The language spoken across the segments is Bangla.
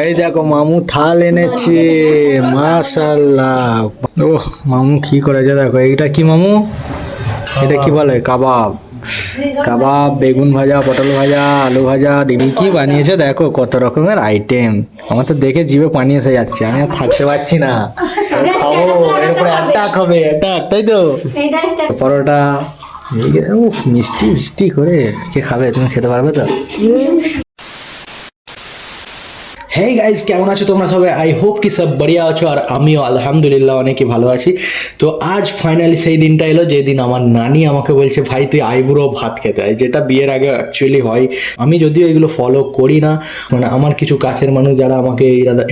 এই দেখো মামু থাল এনেছে, মাশাআল্লাহ। ও মামু কি করেছে দেখো, এইটা কি মামু? এটা কি বলে? কাবাব। কাবাব, বেগুন ভাজা, পটল ভাজা, আলু ভাজা, দিদি কি বানিয়েছে দেখো, কত রকমের আইটেম। আমার তো দেখে জিভে পানি এসে যাচ্ছে, আমি আর থাকতে পারছি না। খাবো, এরপরে অ্যাটাক হবে, অ্যাটাক, তাই তো? পরোটা, মিষ্টি মিষ্টি করে কে খাবে? তুমি খেতে পারবে তো? হেই গাইজ, কেমন আছো তোমরা সবাই? আই হোপ কি সব বড়িয়া আছো, আর আমিও আলহামদুলিল্লাহ অনেকই ভালো আছি। তো আজ ফাইনালি সেই দিনটা এলো যেদিন আমার নানি আমাকে বলছে ভাই তুই আইবুড়ো ভাত খেতে হয়, যেটা বিয়ের আগে অ্যাকচুয়ালি হয়। আমি যদিও এগুলো ফলো করি না, মানে আমার কিছু কাছের মানুষ যারা আমাকে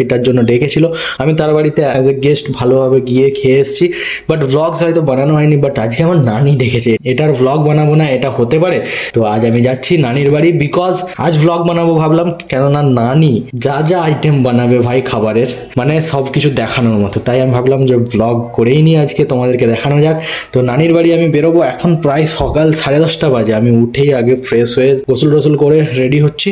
এটার জন্য ডেকেছিল, আমি তার বাড়িতে অ্যাজ এ গেস্ট ভালোভাবে গিয়ে খেয়ে এসেছি। বাট ব্লগস হয়তো বানানো হয়নি, বাট আজকে আমার নানি ডেকেছে, এটার ব্লগ বানাবো না এটা হতে পারে? তো আজ আমি যাচ্ছি নানির বাড়ি, বিকজ আজ ব্লগ বানাবো ভাবলাম, কেননা নানি যা যা আইটেম বানাবে ভাই খাবারের, মানে সব কিছু দেখানোর মতো, তাই আমি ভাবলাম যে ব্লগ করেই নি আজকে, তোমাদেরকে দেখানো যাক। তো নানির বাড়ি আমি বেরোবো, এখন প্রায় সকাল 10:30 বাজে। আমি উঠেই আগে ফ্রেশ হয়ে গোসল টোসল করে রেডি হচ্ছি,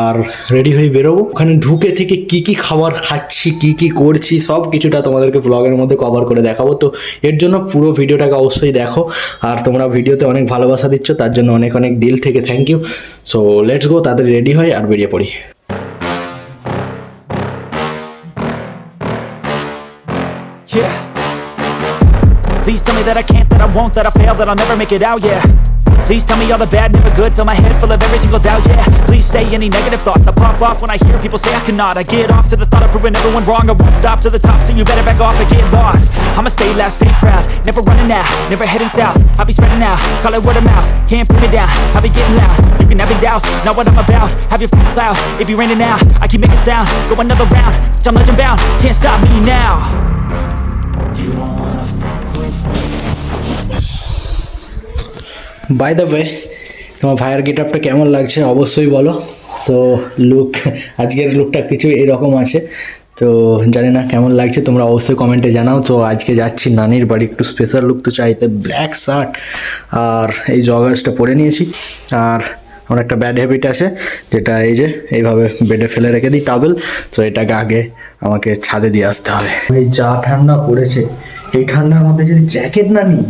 আর রেডি হয়ে বেরোবো। ওখানে ঢুকে থেকে কি কি খাবার খাচ্ছি, কি কি করছি, সব কিছুটা তোমাদেরকে ব্লগের মধ্যে কভার করে দেখাবো। তো এর জন্য পুরো ভিডিওটাকে অবশ্যই দেখো, আর তোমরা ভিডিওতে অনেক ভালোবাসা দিচ্ছ, তার জন্য অনেক অনেক দিল থেকে thank you. So let's go, তাদের রেডি হয় আর বেরিয়ে পড়ি। Yeah. Please tell me that I can't, that I won't, that I fail, that I'll never make it out, yeah. Please tell me all the bad, never good, fill my head full of every single doubt, yeah. Please say any negative thoughts, I pop off when I hear people say I cannot. I get off to the thought of proving everyone wrong, I won't stop to the top, so you better back off and get lost. I'ma stay loud, stay proud, never running out, never heading south. I'll be spreading out, call it word of mouth, can't put me down, I'll be getting loud. You can have it douse, not what I'm about, have your f***ing cloud. It be raining now, I keep making sound, go another round, I'm legend bound, can't stop me now. You don't wanna fuck with me. By the way, তোমার ভাইয়ের গেট আপটা কেমন লাগছে অবশ্যই বলো। তো লুক, আজকের লুকটা কিছু এরকম আছে, তো জানি না কেমন লাগছে, তোমরা অবশ্যই কমেন্টে জানাও। তো আজকে যাচ্ছি নানির বাড়ি, একটু স্পেশাল লুক তো চাইতে, ব্ল্যাক শার্ট আর এই জগার্সটা পরে নিয়েছি। আর আমার একটা ব্যাড হ্যাবিট আছে, যেটা এই যে এইভাবে বেডে ফেলে রেখে দিই টাওয়েল, তো এটাকে আগে আমাকে ছাদে দিয়ে আসতে হবে। এই যা ঠান্ডা পড়েছে, এই ঠান্ডার মধ্যে যদি জ্যাকেট না নিই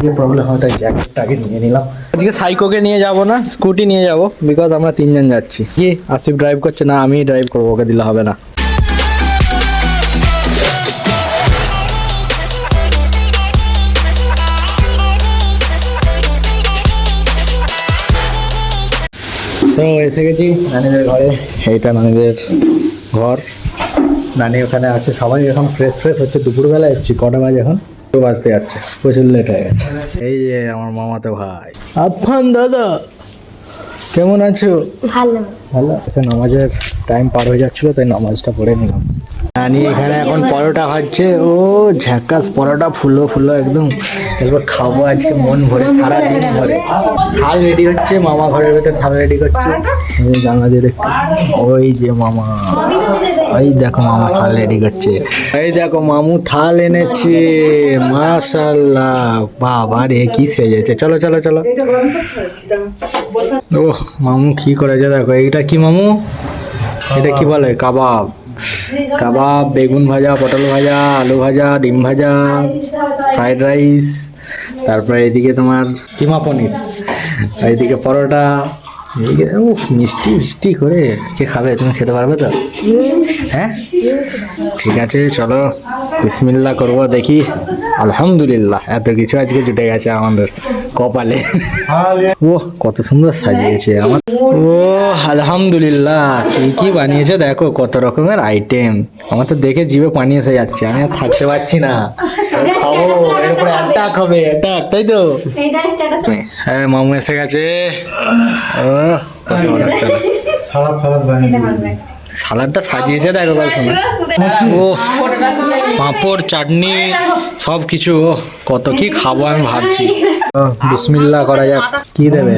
কি প্রবলেম হয়, তাই জ্যাকেটটা আগে নিয়ে নিলাম। আজকে সাইকোকে নিয়ে যাব না, স্কুটি নিয়ে যাব, বিকজ আমরা 3 জন যাচ্ছি। কি আসিফ ড্রাইভ করছে না, আমি ড্রাইভ করবো, ওকে দিলে হবে না। তো এসে গেছি নানিদের ঘরে, এইটা নানিদের ঘর, নানি ওখানে আছে, সবাই এখন ফ্রেশ হচ্ছে। দুপুরবেলা এসেছি, কটা বাজে এখন? 2 বাজতে যাচ্ছে, প্রচুর লেট হয়ে গেছে। এই যে আমার মামাতো ভাই আফফান দাদা, কেমন আছো? ভালো ভালো আছে। নামাজের টাইম পার হয়ে যাচ্ছিল, তাই নামাজটা পড়ে নিলাম। নানি এখানে এখন পরোটা খাচ্ছে, ও ঝাক্কাস পরোটা, ফুলো ফুলো একদম। এরপর খাবো আজকে মন ভরে, সারাদিন ভরে। থাল রেডি হচ্ছে, মামা ঘরের ভেতর থাল রেডি করছে, জানলা দিয়ে দেখতে। ওই যে মামা, এই দেখো মামা থাল রেডি করছে। এই দেখো মামু থাল এনেছে, মাশাআল্লাহ। বাবা রে কি সেজেছে, চলো চলো চলো। ও মামু কি করেছে দেখো, এইটা কি মামু? এটা কি বলে? কাবাব। কাবাব, বেগুন ভাজা, পটল ভাজা, আলু ভাজা, ডিম ভাজা, ফ্রাইড রাইস, তারপরে এদিকে তোমার কিমা পনির, এইদিকে পরোটা, এইদিকে মিষ্টি মিষ্টি করে কে খাবে? তুমি খেতে পারবে তো? হ্যাঁ ঠিক আছে, চলো বিসমিল্লাহ করবো, দেখি। আলহামদুলিল্লাহ, এত কিছু আজকে জুটে গেছে আমাদের কপালে। ও কত সুন্দর সাজিয়েছে আমার। ও আলহামদুলিল্লাহ, কি কি বানিয়েছে দেখো, কত রকমের আইটেম। আমার তো দেখে জিভে পানি এসে যাচ্ছে, আমি আর থাকতে পারছি না। খাবো, এরপরে অ্যাটাক হবে, অ্যাটাক, তাই তো? হ্যাঁ মামু এসে গেছে। সালাদটা সাজিয়েছে দেখো, ও পাঁপড়, চাটনি, সব কিছু। কত কি খাবো আমি ভাবছি। বিসমিল্লাহ করা যাক। কি দেবে?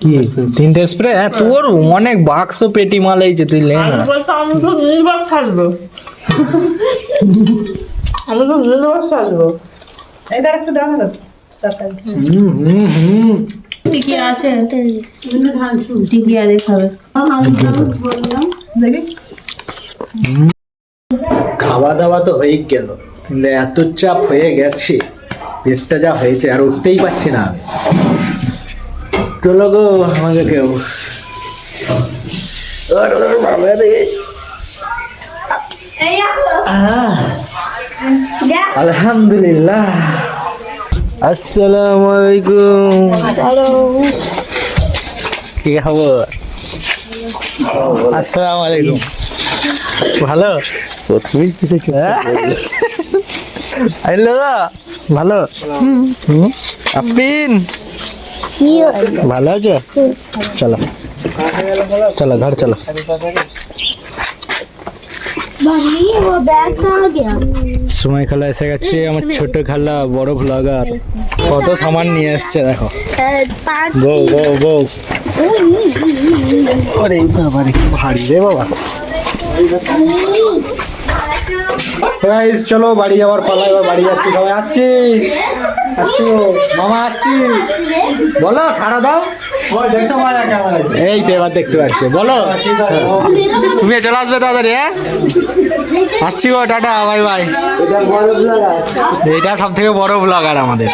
কি 3টে স্প্রে? হ্যাঁ তোর অনেক বাক্স পেটি মাল এইছে, তুই লে না। আমি তো নির্বার সাজবো। এটা একটু দাও না টিকি আছে, টিকি আছে খাবে। দেখি খাওয়া দাওয়া তো হয়ে গেল, কিন্তু এত চাপ হয়ে গেছে, পেটটা যা হয়েছে আর উঠতেই পারছি না আমি। চলো গো আমাকে কেউ। আলহামদুলিল্লাহ। আসসালামু আলাইকুম। কি খবর? আসসালামু আলাইকুম। ভালো? হ্যালো, ভালো? আপিন ভালো আছো? চলো চলো ঘর চলো। সময় খালা এসে গেছে, আমার ছোট খালা, বড় ব্লগার। কত সামান নিয়ে এসছে দেখো। বউ বউ বউ। আরে বাবারে কি ভারী রে বাবা। গাইস চলো বাড়ি যাওয়ার পালা, এবার বাড়ি যাচ্ছি, সবাই আসছি আসছি মামা আসছি। বলো সারা দাও। এই তো এবার দেখতে পাচ্ছি, বলো তুমি চলে আসবে তাড়াতাড়ি। হ্যাঁ আসছি গো, টাটা বাই বাই। এটা সব থেকে বড় ব্লগার আমাদের।